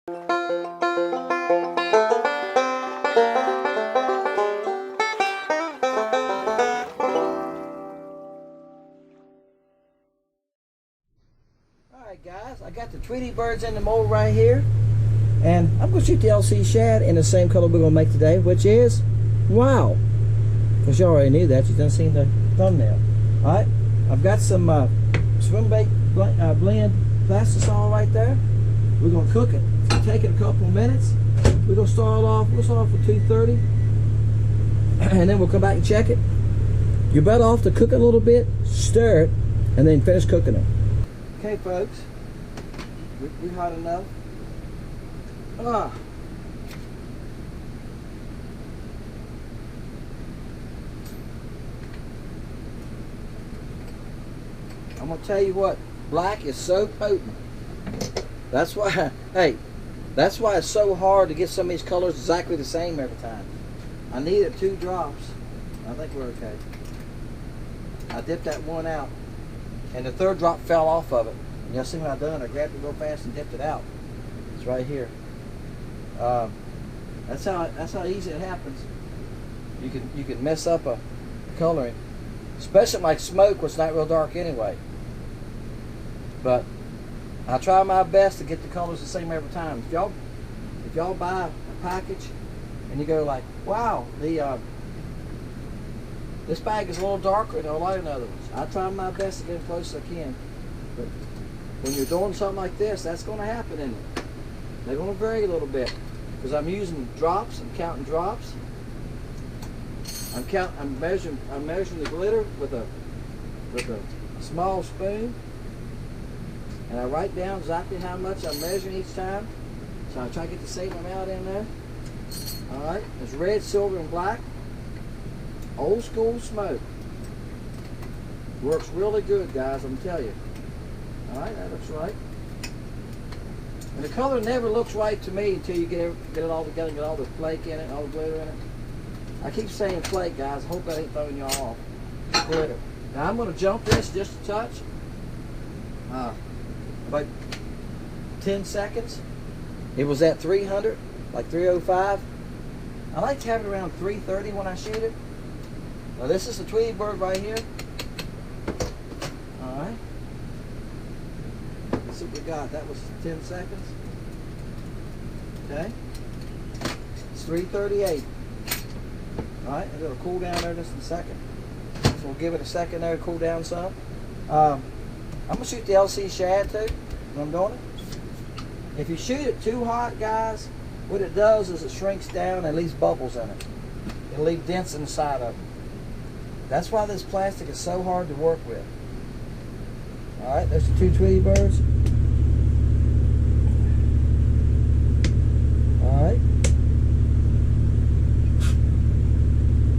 Alright guys, I got the Tweety Birds in the mold right here. And I'm going to shoot the LC shad in the same color we're going to make today, which is, wow. Because you already knew that, you done seen the thumbnail. Alright, I've got some swim bait blend plastisol right there. We're going to cook it. It's going to take it a couple of minutes. We're going to start off with 230. And then we'll come back and check it. You're better off to cook it a little bit, stir it, and then finish cooking it. Okay folks, we're hot enough. I'm gonna tell you what, black is so potent. That's why, hey, that's why it's so hard to get some of these colors exactly the same every time. I needed 2 drops. I think we're okay. I dipped that one out, and the 3rd drop fell off of it. And you'll see what I done. I grabbed it real fast and dipped it out. It's right here. That's how easy it happens. You can mess up a coloring, especially like smoke, which is not real dark anyway. But I try my best to get the colors the same every time. If y'all buy a package and you go like, wow, this bag is a little darker than a lot of the other ones, I try my best to get as close as I can. But when you're doing something like this, that's going to happen, isn't it? They're going to vary a little bit. Because I'm using drops, I'm counting drops. I'm measuring the glitter with a small spoon, and I write down exactly how much I'm measuring each time. So I try to get the same amount in there. All right, it's red, silver, and black. Old school smoke. Works really good, guys. I'm telling you. All right, that looks right. And the color never looks right to me until you get it all together, get all the flake in it, all the glitter in it. I keep saying flake, guys. I hope that ain't throwing you off. Glitter. Now I'm going to jump this just a touch. About 10 seconds. It was at 300, like 305. I like to have it around 330 when I shoot it. Now this is the Tweety Bird right here. All right. Let's see what we got. That was 10 seconds. Okay. It's 338. Alright, and it'll cool down there just in a second. So we'll give it a second there to cool down some. I'm going to shoot the LC shad too when I'm doing it. If you shoot it too hot, guys, what it does is it shrinks down and leaves bubbles in it. It'll leave dents inside of it. That's why this plastic is so hard to work with. Alright, there's the 2 Tweety Birds. Alright.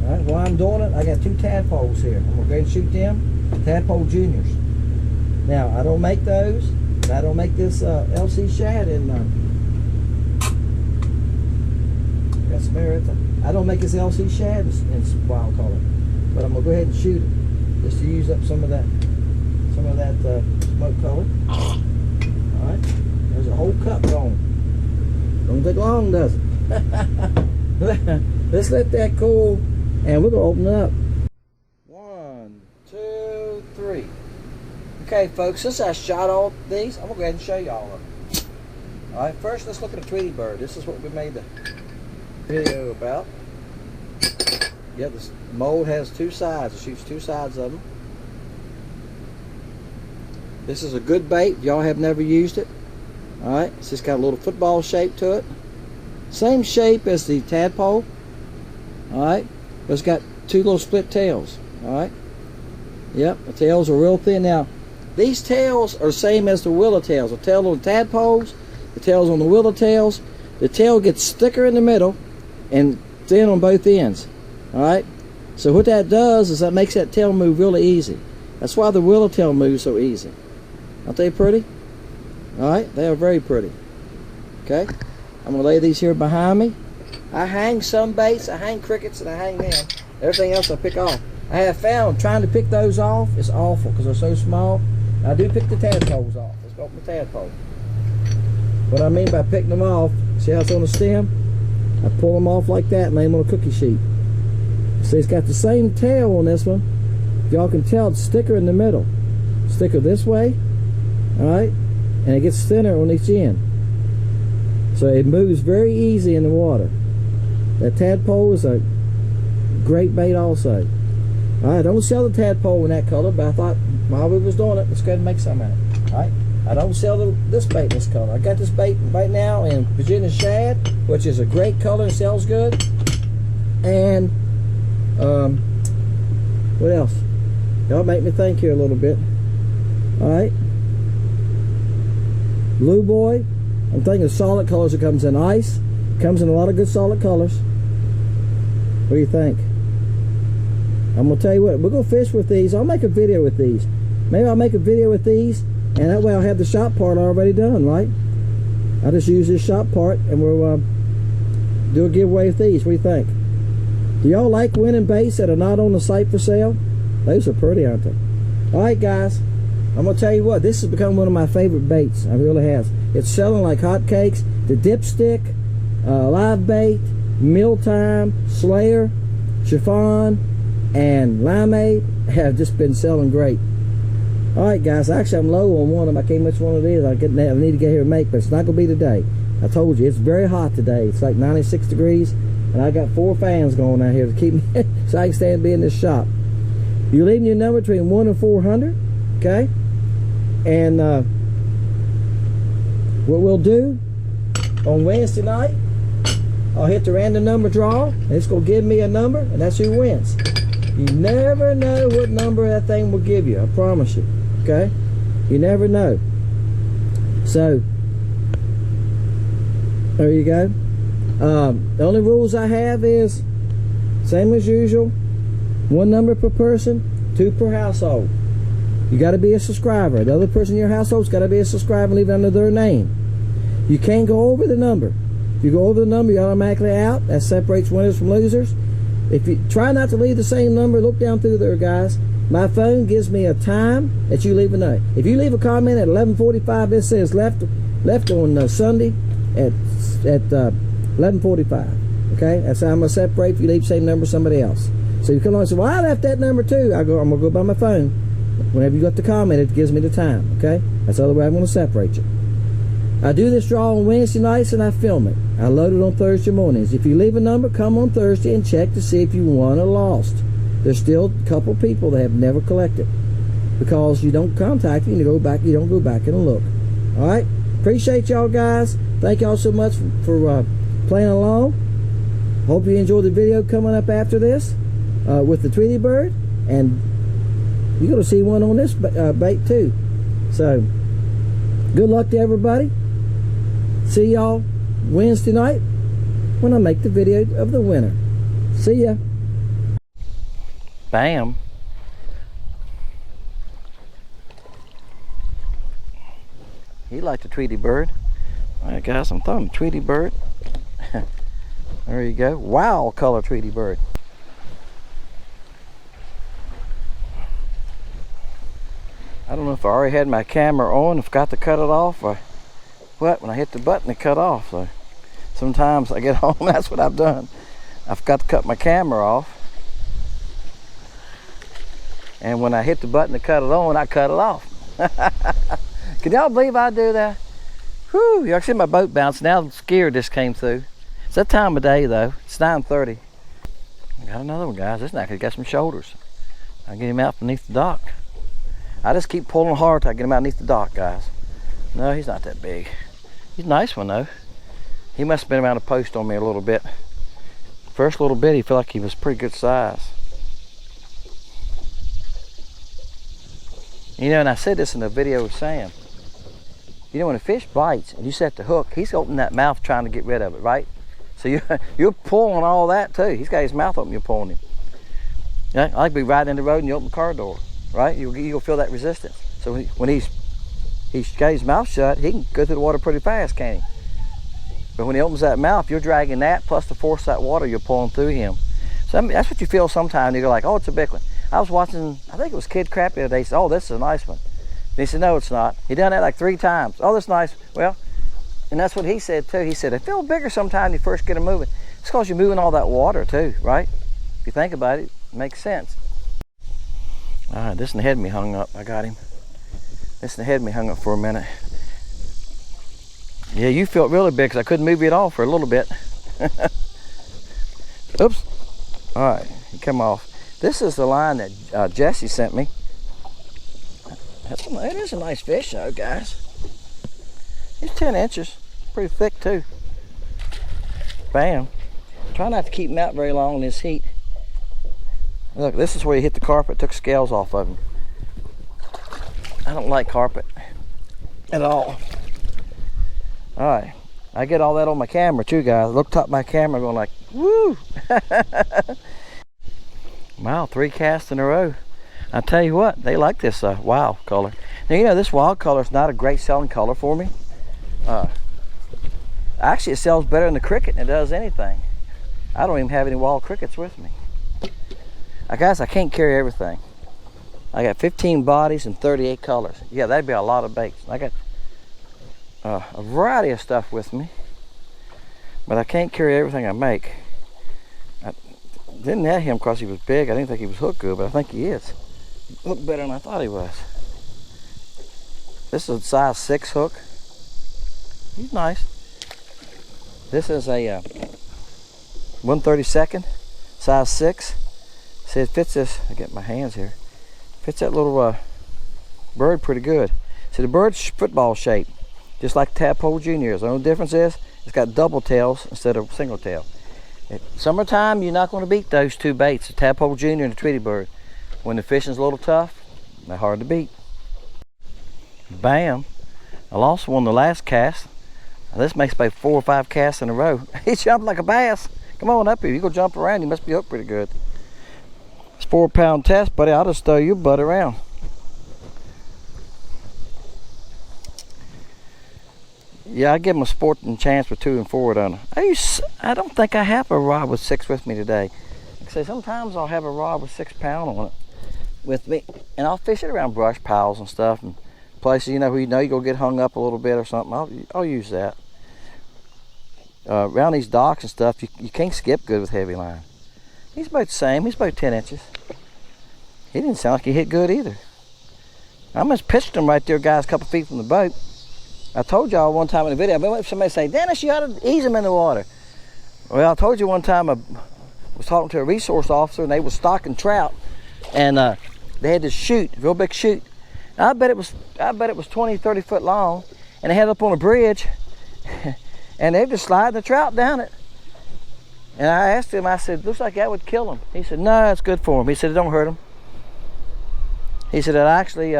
Alright, while I'm doing it, I got 2 tadpoles here. I'm going to go ahead and shoot them. Tadpole Juniors. Now, I don't make those. I don't make this LC shad in got some air. I don't make this LC shad in wild color. But I'm going to go ahead and shoot it just to use up some of that smoke color. Alright. There's a whole cup gone. Don't take long, does it? Let's let that cool, and we're going to open it up. 1, 2, 3. Okay, folks, since I shot all these, I'm going to go ahead and show you all of them. Alright, first let's look at the Tweety Bird. This is what we made the video about. Yeah, this mold has 2 sides. It shoots 2 sides of them. This is a good bait. Y'all have never used it. Alright, it's just got a little football shape to it. Same shape as the tadpole. Alright, but it's got 2 little split tails. Alright, yep, the tails are real thin. Now, these tails are the same as the willowtails. The tail on the tadpoles, the tails on the willowtails. The tail gets thicker in the middle and thin on both ends. Alright, so what that does is that makes that tail move really easy. That's why the willowtail moves so easy. Aren't they pretty? Alright, they are very pretty. Okay, I'm going to lay these here behind me. I hang some baits, I hang crickets, and I hang them. Everything else I pick off. I have found trying to pick those off is awful because they're so small. I do pick the tadpoles off. Let's go with the tadpole. What I mean by picking them off, see how it's on the stem? I pull them off like that and lay them on a cookie sheet. See, it's got the same tail on this one. If y'all can tell, it's thicker in the middle. It's thicker this way, alright? And it gets thinner on each end. So it moves very easy in the water. That tadpole is a great bait also. I don't sell the tadpole in that color, but I thought while we was doing it, let's go ahead and make some of it. Alright? I don't sell this bait in this color. I got this bait right now in Virginia Shad, which is a great color and sells good. And what else? Y'all make me think here a little bit. Alright. Blue Boy. I'm thinking of solid colors. It comes in ice. Comes in a lot of good solid colors. What do you think? I'm going to tell you what. We're going to fish with these. I'll make a video with these. Maybe I'll make a video with these. And that way I'll have the shop part already done, right? I'll just use this shop part and we'll do a giveaway with these. What do you think? Do y'all like winning baits that are not on the site for sale? Those are pretty, aren't they? Alright guys, I'm going to tell you what, this has become one of my favorite baits. It really has. It's selling like hotcakes. The dipstick, live bait, mealtime, slayer, chiffon, and limeade have just been selling great. Alright guys, actually I'm low on one of them. I can't which one it is. I need to get here and make, but it's not going to be today. I told you, it's very hot today. It's like 96 degrees, and I got 4 fans going out here to keep me so I can stay and be in this shop. You leave me your number between 1 and 400, okay? And what we'll do on Wednesday night, I'll hit the random number draw, and it's going to give me a number, and that's who wins. You never know what number that thing will give you, I promise you, okay? You never know. So, there you go. The only rules I have is, same as usual, 1 number per person, 2 per household. You got to be a subscriber. The other person in your household's got to be a subscriber and leave it under their name. You can't go over the number. If you go over the number, you're automatically out. That separates winners from losers. If you try not to leave the same number, look down through there, guys. My phone gives me a time that you leave a note. If you leave a comment at 11:45, it says left on Sunday at 11:45. Okay, that's how I'm gonna separate. If you leave the same number, somebody else. So you come on and say, "Well, I left that number too." I'm gonna go by my phone. Whenever you got the comment, it gives me the time. Okay, that's the other way I'm gonna separate you. I do this draw on Wednesday nights and I film it. I load it on Thursday mornings. If you leave a number, come on Thursday and check to see if you won or lost. There's still a couple people that have never collected because you don't contact me. You don't go back and look. All right. Appreciate y'all guys. Thank y'all so much for playing along. Hope you enjoyed the video coming up after this with the Tweety Bird, and you're gonna see one on this bait too. So good luck to everybody. See y'all Wednesday night when I make the video of the winner. See ya. Bam. He liked the Tweety Bird. Alright guys, I'm throwing a Tweety Bird. There you go. Wow color Tweety Bird. I don't know if I already had my camera on and forgot to cut it off or what. When I hit the button it cut off. So sometimes I get home, that's what I've done. I forgot to cut my camera off. And when I hit the button to cut it on, I cut it off. Can y'all believe I do that? Whew, y'all see my boat bounce. Now I'm scared this came through. It's that time of day though. It's 9:30. I got another one, guys. This knacker got some shoulders. I'll get him out beneath the dock. I just keep pulling hard till I get him out beneath the dock, guys. No, he's not that big. He's a nice one though. He must have been around a post on me a little bit. First little bit, he felt like he was pretty good size. You know, and I said this in the video with Sam. You know, when a fish bites and you set the hook, he's opening that mouth trying to get rid of it, right? So you're pulling all that too. He's got his mouth open, you're pulling him. Yeah, I like to be riding in the road and you open the car door, right? You'll feel that resistance. So when he's got his mouth shut, he can go through the water pretty fast, can't he? But when he opens that mouth, you're dragging that plus the force of that water you're pulling through him. So I mean, that's what you feel sometimes. You go like, oh, it's a big one. I was watching, I think it was Kid Crappie the other day. He said, oh, this is a nice one. And he said, no, it's not. He done that like 3 times. Oh, that's nice. Well, And that's what he said too. He said, they feel bigger sometimes when you first get them moving. It's because you're moving all that water too, right? If you think about it, it makes sense. All right, this one had me hung up. I got him. This one had me hung up for a minute. Yeah, you felt really big because I couldn't move you at all for a little bit. Oops. All right, he come off. This is the line that Jesse sent me. It is a nice fish though, guys. He's 10 inches. Pretty thick too. Bam. Try not to keep him out very long in this heat. Look, this is where he hit the carpet, took scales off of him. I don't like carpet at all. All right, I get all that on my camera too, guys. Look top of my camera going like, woo! Wow, 3 casts in a row. I tell you what, they like this wild color. Now, you know, this wild color is not a great selling color for me. Actually, it sells better than the cricket than it does anything. I don't even have any wild crickets with me. Guys, I can't carry everything. I got 15 bodies and 38 colors. Yeah, that'd be a lot of baits. I got a variety of stuff with me, but I can't carry everything I make. I didn't net him because he was big. I didn't think he was hooked good, but I think he is. Looked better than I thought he was. This is a size 6 hook. He's nice. This is a 1/32, size 6. See, it fits this. I get my hands here. Fits that little bird pretty good. See, the bird's football shape, just like Tadpole Juniors. The only difference is it's got double tails instead of single tail. At summertime, you're not going to beat those 2 baits, the Tadpole Junior and the Tweety Bird. When the fishing's a little tough, they're hard to beat. Bam! I lost one the last cast. This makes about 4 or 5 casts in a row. He jumped like a bass. Come on up here. You go jump around. You must be hooked pretty good. It's 4-pound test, buddy. I'll just throw your butt around. Yeah, I give them a sporting chance with 2 and 4 on. I don't think I have a rod with 6 with me today. Like I say, sometimes I'll have a rod with 6 pound on it with me, and I'll fish it around brush piles and stuff, and places you know you go get hung up a little bit or something. I'll use that. Around these docks and stuff, you can't skip good with heavy line. He's about the same. He's about 10 inches. He didn't sound like he hit good either. I almost pitched him right there, guys, a couple feet from the boat. I told y'all one time in the video, but somebody say, Dennis, you ought to ease him in the water. Well, I told you one time I was talking to a resource officer, and they was stocking trout, and they had this chute, real big chute. I bet it was 20, 30 foot long, and they had it up on a bridge, and they just sliding the trout down it. And I asked him, I said, looks like that would kill him. He said, no, it's good for him. He said, it don't hurt him. He said, it actually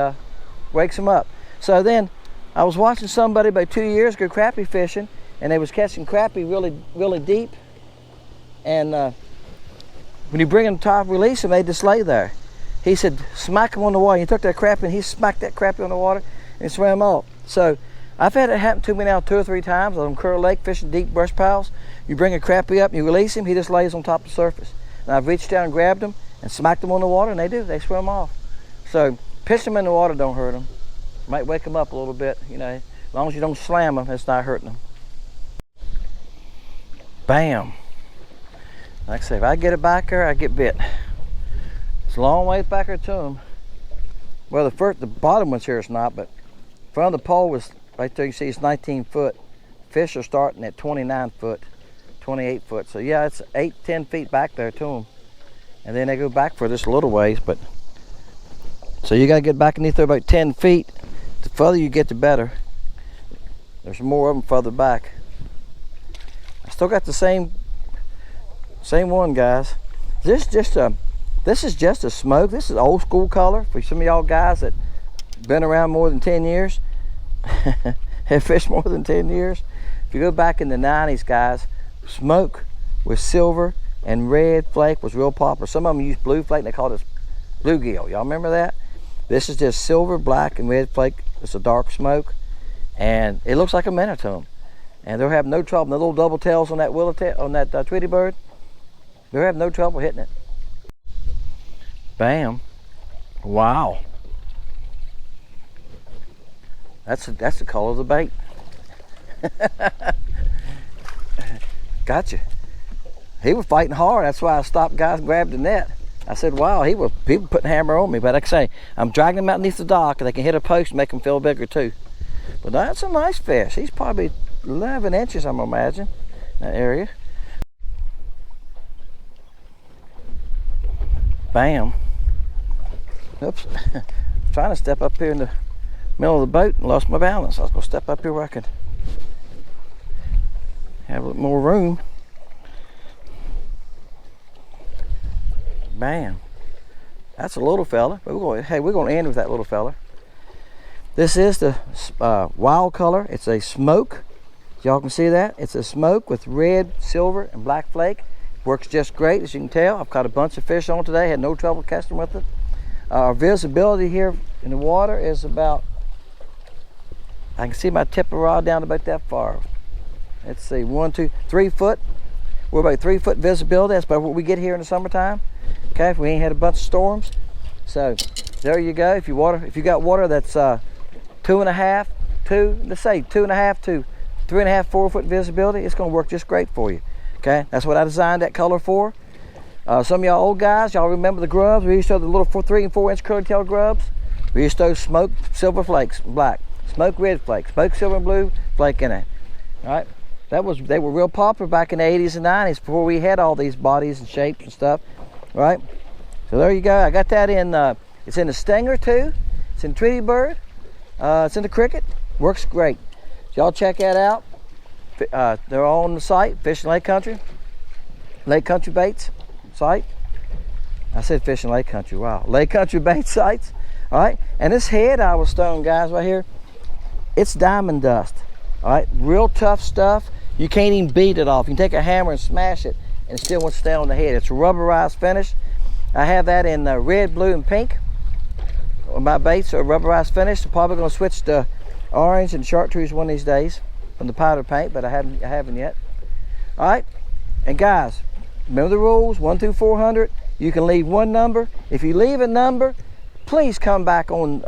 wakes him up. So then, I was watching somebody about 2 years ago crappie fishing, and they was catching crappie really, really deep. And when you bring them top, release them, they just lay there. He said, smack them on the water. He took that crappie and he smacked that crappie on the water and swam off. So I've had it happen to me now 2 or 3 times on Curl Lake fishing deep brush piles. You bring a crappie up and you release him, he just lays on top of the surface. And I've reached down and grabbed him and smacked them on the water, and they swim off. So pitch them in the water don't hurt them. Might wake them up a little bit, you know. As long as you don't slam them, it's not hurting them. Bam. Like I say, if I get it back there, I get bit. It's a long way back there to them. Well, the bottom one's here is not, but front of the pole was right there. You see it's 19 foot. Fish are starting at 29 foot, 28 foot. So yeah, it's 8, 10 feet back there to them. And then they go back for this little ways, but so you gotta get back underneath there about 10 feet. The further you get, the better. There's more of them further back. I still got the same one, guys. This is just a smoke. This is old school color for some of y'all guys that been around more than 10 years. Have fished more than 10 years. If you go back in the 90s, guys, smoke with silver and red flake was real popular. Some of them used blue flake and they called it bluegill. Y'all remember that? This is just silver, black, and red flake. It's a dark smoke, and it looks like a minnow to them. And they'll have no trouble. The little double tails on that Tweety Bird, they'll have no trouble hitting it. Bam! Wow. That's the color of the bait. Gotcha. He was fighting hard. That's why I stopped, guys, and grabbed the net. I said, wow, he was putting a hammer on me. But like I say, I'm dragging him out underneath the dock, and they can hit a post and make him feel bigger too. But that's a nice fish. He's probably 11 inches, I'm gonna imagine, in that area. Bam. Oops. Trying to step up here in the middle of the boat and lost my balance. I was gonna step up here where I could have a little more room. Bam. That's a little fella. But we're gonna end with that little fella. This is the wild color. It's a smoke. Y'all can see that. It's a smoke with red, silver, and black flake. Works just great, as you can tell. I've caught a bunch of fish on today. Had no trouble casting with it. Our visibility here in the water is about, I can see my tip of rod down about that far. Let's see, 1, 2, 3 foot. We're about 3 foot visibility. That's about what we get here in the summertime. Okay, if we ain't had a bunch of storms. So there you go. If you got water that's 2.5, let's say 2.5 to 3.5, 4 foot visibility, it's gonna work just great for you. Okay, that's what I designed that color for. Some of y'all old guys, y'all remember the grubs? We used to have the little 3 and 4 inch curly tail grubs. We used to smoke silver flakes, black, smoke red flakes, smoke silver and blue flake in it. All right, they were real popular back in the 80s and 90s before we had all these bodies and shapes and stuff. All right, so there you go. I got that in. It's in the stinger too. It's in Tweety Bird. It's in the cricket. Works great. So y'all check that out. They're all on the site, Fish and Lake Country Baits site. I said Fish and Lake Country, wow. Lake Country Baits sites, all right? And this head I was throwing, guys, right here, it's diamond dust, all right? Real tough stuff. You can't even beat it off. You can take a hammer and smash it and it still won't stay on the head. It's a rubberized finish. I have that in red, blue, and pink. My baits are rubberized finish. I'm probably gonna switch to orange and chartreuse one of these days from the powder paint, but I haven't yet. All right, and guys, remember the rules, 1 through 400. You can leave one number. If you leave a number, please come back on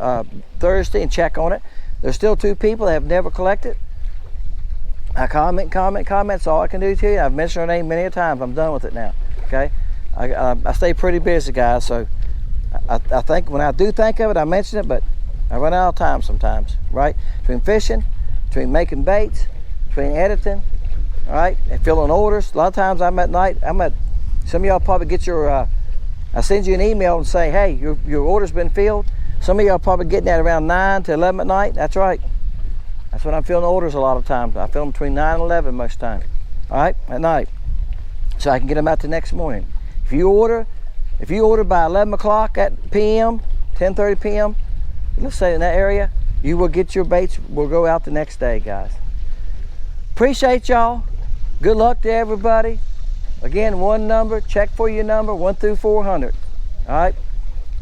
Thursday and check on it. There's still 2 people that have never collected. I comment. That's all I can do to you. I've mentioned her name many a times. I'm done with it now. Okay, I stay pretty busy, guys. So I think when I do think of it, I mention it, but I run out of time sometimes. Right, between fishing, between making baits, between editing, all right, and filling orders. A lot of times I'm at night. Some of y'all probably get your, I send you an email and say, hey, your order's been filled. Some of y'all probably getting that around 9 to 11 at night. That's right. That's when I'm filling orders a lot of times. I fill them between 9 and 11 most time, all right, at night. So I can get them out the next morning. If you order by 11 o'clock at PM, 10:30 PM, let's say in that area, you will get your baits, will go out the next day, guys. Appreciate y'all. Good luck to everybody. Again, one number, check for your number, 1 through 400. All right,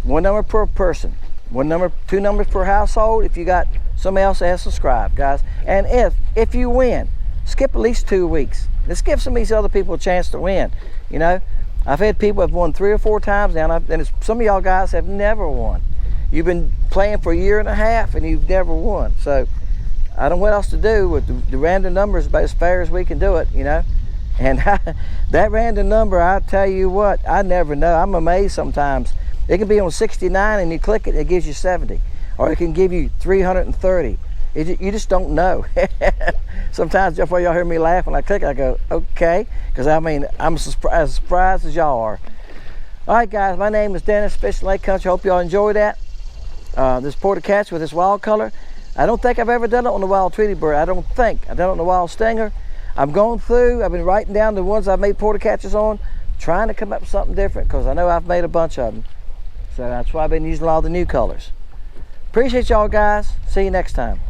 one number per person. 2 numbers per household if you got somebody else that has subscribed, guys. And if you win, skip at least 2 weeks. Let's give some of these other people a chance to win. You know, I've had people have won 3 or 4 times now, and some of y'all guys have never won. You've been playing for a year and a half and you've never won. So I don't know what else to do with the random numbers, about as fair as we can do it, you know. And that random number, I tell you what, I never know. I'm amazed sometimes. It can be on 69 and you click it and it gives you 70. Or it can give you 330. You just don't know. Sometimes that's why y'all hear me laugh when I click, I go, okay. Because I mean, I'm as surprised as y'all are. All right, guys, my name is Dennis, Fish and Lake Country. Hope y'all enjoy that. This porta catch with this wild color. I don't think I've ever done it on the wild Tweety Bird. I don't think. I've done it on the wild stinger. I've gone through, I've been writing down the ones I've made porta catches on, trying to come up with something different because I know I've made a bunch of them. So that's why I've been using a lot of the new colors. Appreciate y'all, guys. See you next time.